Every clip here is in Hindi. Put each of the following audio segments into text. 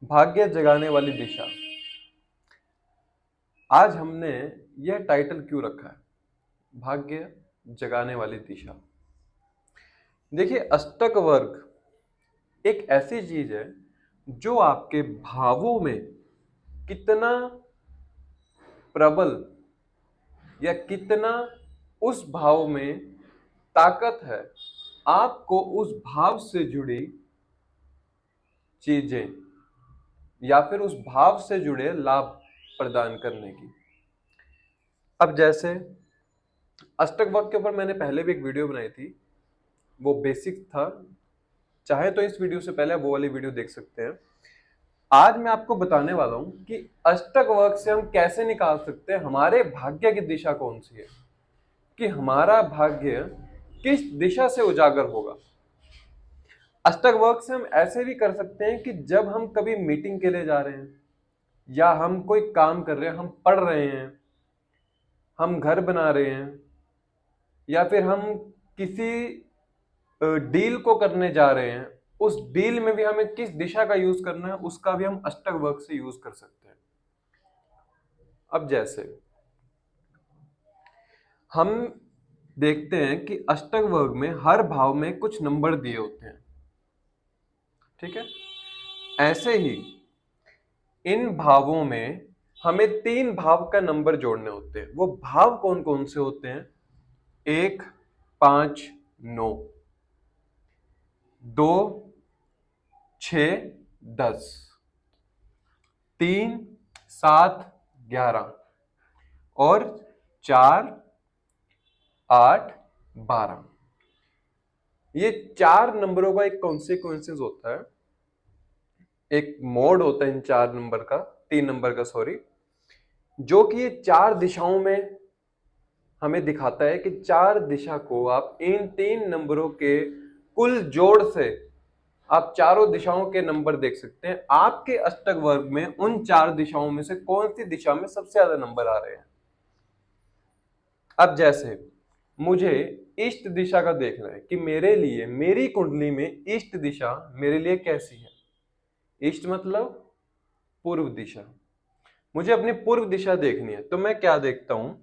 भाग्य जगाने वाली दिशा। आज हमने यह टाइटल क्यों रखा है, भाग्य जगाने वाली दिशा। देखिए, अष्टक वर्ग एक ऐसी चीज है जो आपके भावों में कितना प्रबल या कितना उस भाव में ताकत है, आपको उस भाव से जुड़ी चीजें या फिर उस भाव से जुड़े लाभ प्रदान करने की। अब जैसे अष्टक वर्ग के ऊपर मैंने पहले भी एक वीडियो बनाई थी, वो बेसिक था। चाहे तो इस वीडियो से पहले वो वाली वीडियो देख सकते हैं। आज मैं आपको बताने वाला हूं कि अष्टक वर्ग से हम कैसे निकाल सकते हैं हमारे भाग्य की दिशा कौन सी है, कि हमारा भाग्य किस दिशा से उजागर होगा। अष्टक वर्ग से हम ऐसे भी कर सकते हैं कि जब हम कभी मीटिंग के लिए जा रहे हैं या हम कोई काम कर रहे हैं, हम पढ़ रहे हैं, हम घर बना रहे हैं, या फिर हम किसी डील को करने जा रहे हैं, उस डील में भी हमें किस दिशा का यूज करना है उसका भी हम अष्टक वर्ग से यूज कर सकते हैं। अब जैसे हम देखते हैं कि अष्टक वर्ग में हर भाव में कुछ नंबर दिए होते हैं, ठीक है। ऐसे ही इन भावों में हमें 3 भाव का नंबर जोड़ने होते हैं। वो भाव कौन कौन से होते हैं? 1, 5, 9, 2, 6, 10, 3, 7, 11 और 4, 8, 12। ये 4 नंबरों का एक कॉन्सिक्वेंसेस होता है, एक मोड होता है इन 4 नंबर का, 3 नंबर का सॉरी, जो कि ये 4 दिशाओं में हमें दिखाता है कि 4 दिशा को आप इन 3 नंबरों के कुल जोड़ से आप चारों दिशाओं के नंबर देख सकते हैं। आपके अष्टक वर्ग में उन 4 दिशाओं में से कौन सी दिशा में सबसे ज्यादा नंबर आ रहे हैं। अब जैसे मुझे ईस्ट दिशा का देखना है कि मेरे लिए मेरी कुंडली में ईस्ट दिशा मेरे लिए कैसी है। ईस्ट मतलब पूर्व दिशा। मुझे अपनी पूर्व दिशा देखनी है, तो मैं क्या देखता हूं,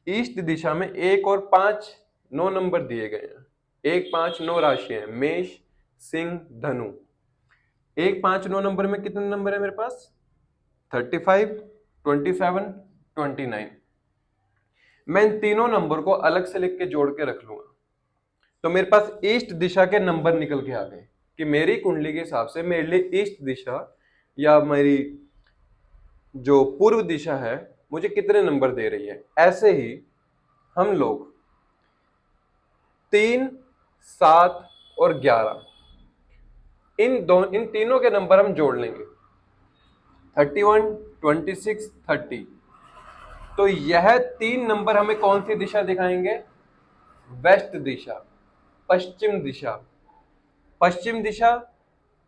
ईस्ट दिशा में 1 और 5, 9 नंबर दिए गए हैं। 1, 5, 9 राशियां हैं, मेष, सिंह, धनु। 1, 5, 9 नंबर में कितने नंबर है मेरे पास? 35, 27, 29। मैं इन तीनों नंबर को अलग से लिख के जोड़ के रख लूंगा, तो मेरे पास ईस्ट दिशा के नंबर निकल के आ गए कि मेरी कुंडली के हिसाब से मेरे लिए ईस्ट दिशा या मेरी जो पूर्व दिशा है मुझे कितने नंबर दे रही है। ऐसे ही हम लोग 3, 7 और 11 इन तीनों के नंबर हम जोड़ लेंगे, 31, 26, 30। तो यह 3 नंबर हमें कौन सी दिशा दिखाएंगे? वेस्ट दिशा, पश्चिम दिशा। पश्चिम दिशा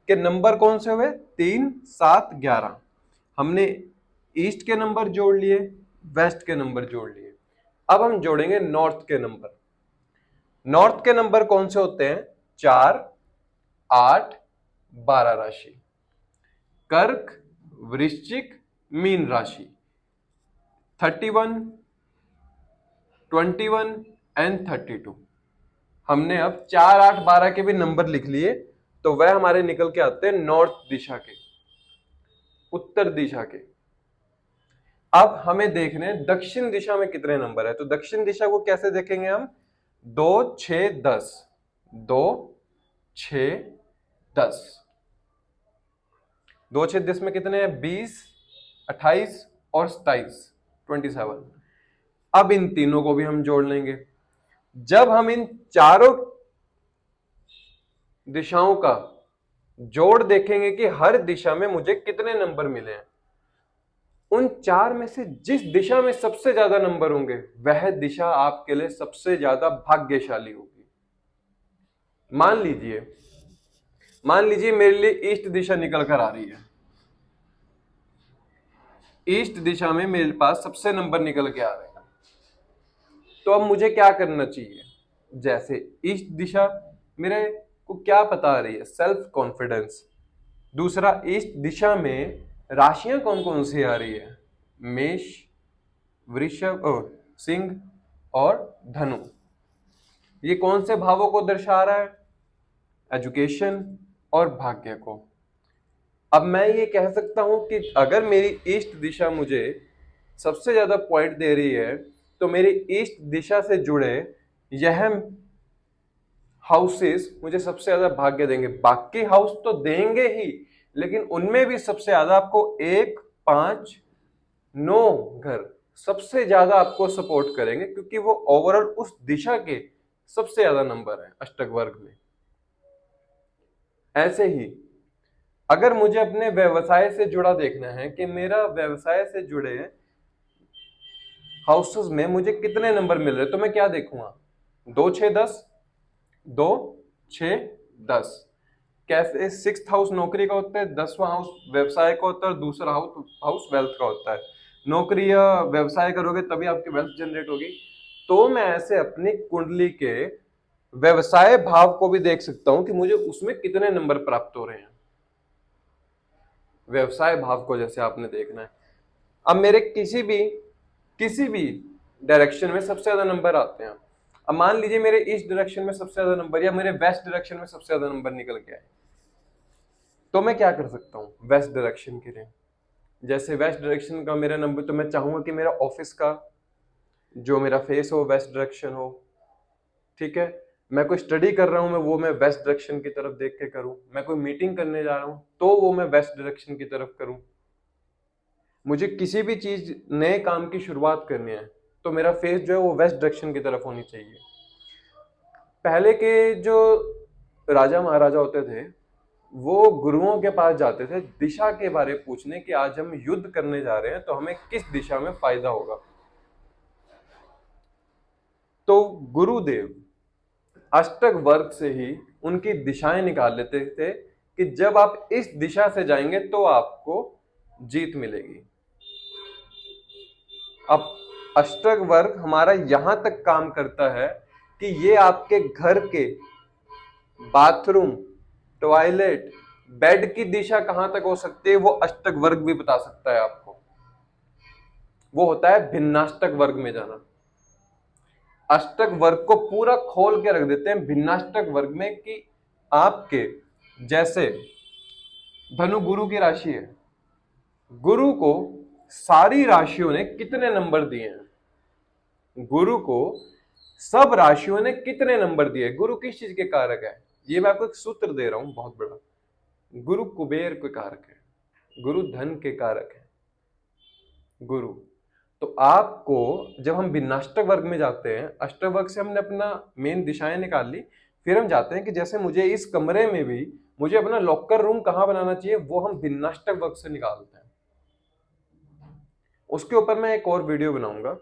के नंबर कौन से हुए? 3, 7, 11। हमने ईस्ट के नंबर जोड़ लिए, वेस्ट के नंबर जोड़ लिए। अब हम जोड़ेंगे नॉर्थ के नंबर। नॉर्थ के नंबर कौन से होते हैं? 4, 8, 12 राशि। कर्क, वृश्चिक, मीन राशि। 31, 21 एंड 32। हमने अब 4, 8, 12 के भी नंबर लिख लिए, तो वह हमारे निकल के आते हैं नॉर्थ दिशा के, उत्तर दिशा के। अब हमें देखने हैं दक्षिण दिशा में कितने नंबर है। तो दक्षिण दिशा को कैसे देखेंगे हम? 2, 6, 10। 2, 6, 10। 2, 6, 10 में कितने हैं? 20, 28 और 27, 27। अब इन तीनों को भी हम जोड़ लेंगे। जब हम इन चारों दिशाओं का जोड़ देखेंगे कि हर दिशा में मुझे कितने नंबर मिले हैं, उन 4 में से जिस दिशा में सबसे ज्यादा नंबर होंगे वह दिशा आपके लिए सबसे ज्यादा भाग्यशाली होगी। मान लीजिए मेरे लिए ईस्ट दिशा निकल कर आ रही है। ईस्ट दिशा में मेरे पास सबसे नंबर निकल के आ रहे हैं, तो अब मुझे क्या करना चाहिए? जैसे ईस्ट दिशा मेरे को क्या बता रही है? Self confidence. दूसरा, ईस्ट दिशा में राशियां कौन कौन सी आ रही है? मेष, वृषभ, सिंह और धनु। ये कौन से भावों को दर्शा रहा है? एजुकेशन और भाग्य को। अब मैं ये कह सकता हूं कि अगर मेरी ईस्ट दिशा मुझे सबसे ज्यादा पॉइंट दे रही है तो मेरी ईस्ट दिशा से जुड़े यह हाउसेस मुझे सबसे ज्यादा भाग्य देंगे। बाकी हाउस तो देंगे ही, लेकिन उनमें भी सबसे ज्यादा आपको 1, 5, 9 घर सबसे ज्यादा आपको सपोर्ट करेंगे, क्योंकि वो ओवरऑल उस दिशा के सबसे ज्यादा नंबर है अष्टक वर्ग में। ऐसे ही अगर मुझे अपने व्यवसाय से जुड़ा देखना है कि मेरा व्यवसाय से जुड़े हाउसेस में मुझे कितने नंबर मिल रहे हैं, तो मैं क्या देखूंगा? 2, 6, 10, 2, 6, 10। कैसे? 6th हाउस नौकरी का होता है, 10वां हाउस व्यवसाय का होता है और दूसरा हाउस वेल्थ का होता है। नौकरी या व्यवसाय करोगे तभी आपकी वेल्थ जनरेट होगी। तो मैं ऐसे अपनी कुंडली के व्यवसाय भाव को भी देख सकता हूं कि मुझे उसमें कितने नंबर प्राप्त हो रहे हैं। व्यवसाय भाव को जैसे आपने देखना है, अब मेरे किसी भी डायरेक्शन में सबसे ज्यादा नंबर आते हैं। अब मान लीजिए मेरे ईस्ट डायरेक्शन में सबसे ज्यादा नंबर या मेरे वेस्ट डायरेक्शन में सबसे ज्यादा नंबर निकल के आए, तो मैं क्या कर सकता हूं वेस्ट डायरेक्शन के लिए? जैसे वेस्ट डायरेक्शन का मेरा नंबर, तो मैं चाहूंगा कि मेरा ऑफिस का जो मेरा फेस हो वेस्ट डायरेक्शन हो। ठीक है, मैं कोई स्टडी कर रहा हूं, मैं वेस्ट डायरेक्शन की तरफ देख के करूं। मैं कोई मीटिंग करने जा रहा हूं तो वो मैं वेस्ट डायरेक्शन की तरफ करूं। मुझे किसी भी चीज नए काम की शुरुआत करनी है तो मेरा फेस जो है वो वेस्ट डायरेक्शन की तरफ होनी चाहिए। पहले के जो राजा महाराजा होते थे वो गुरुओं के पास जाते थे दिशा के बारे में पूछने कि आज हम युद्ध करने जा रहे हैं तो हमें किस दिशा में फायदा होगा। तो गुरुदेव अष्टक वर्ग से ही उनकी दिशाएं निकाल लेते थे कि जब आप इस दिशा से जाएंगे तो आपको जीत मिलेगी। अब अष्टक वर्ग हमारा यहां तक काम करता है कि ये आपके घर के बाथरूम, टॉयलेट, बेड की दिशा कहां तक हो सकती है वो अष्टक वर्ग भी बता सकता है आपको। वो होता है भिन्नाष्टक वर्ग में जाना। अष्टक वर्ग को पूरा खोल के रख देते हैं भिन्नाष्टक वर्ग में कि आपके जैसे धनु गुरु की राशि है, गुरु को सारी राशियों ने कितने नंबर दिए हैं, गुरु को सब राशियों ने कितने नंबर दिए, गुरु किस चीज के कारक है। ये मैं आपको एक सूत्र दे रहा हूं बहुत बड़ा। गुरु कुबेर के कारक है, गुरु धन के कारक है गुरु। तो आपको जब हम भिन्नाष्टक वर्ग में जाते हैं, अष्टक वर्ग से हमने अपना मेन दिशाएं निकाल ली, फिर हम जाते हैं कि जैसे मुझे इस कमरे में भी मुझे अपना लॉकर रूम कहां बनाना चाहिए वो हम भिन्नाष्टक वर्ग से निकालते हैं। उसके ऊपर मैं एक और वीडियो बनाऊंगा।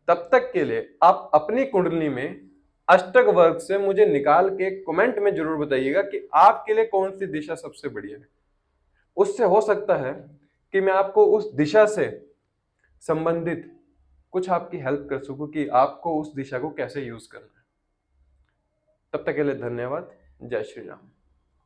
तब तक के लिए आप अपनी कुंडली में अष्टक वर्ग से मुझे निकाल के कमेंट में जरूर बताइएगा कि आपके लिए कौन सी दिशा सबसे बढ़िया है। उससे हो सकता है कि मैं आपको उस दिशा से संबंधित कुछ आपकी हेल्प कर सकूं कि आपको उस दिशा को कैसे यूज करना है। तब तक के लिए धन्यवाद। जय श्री राम।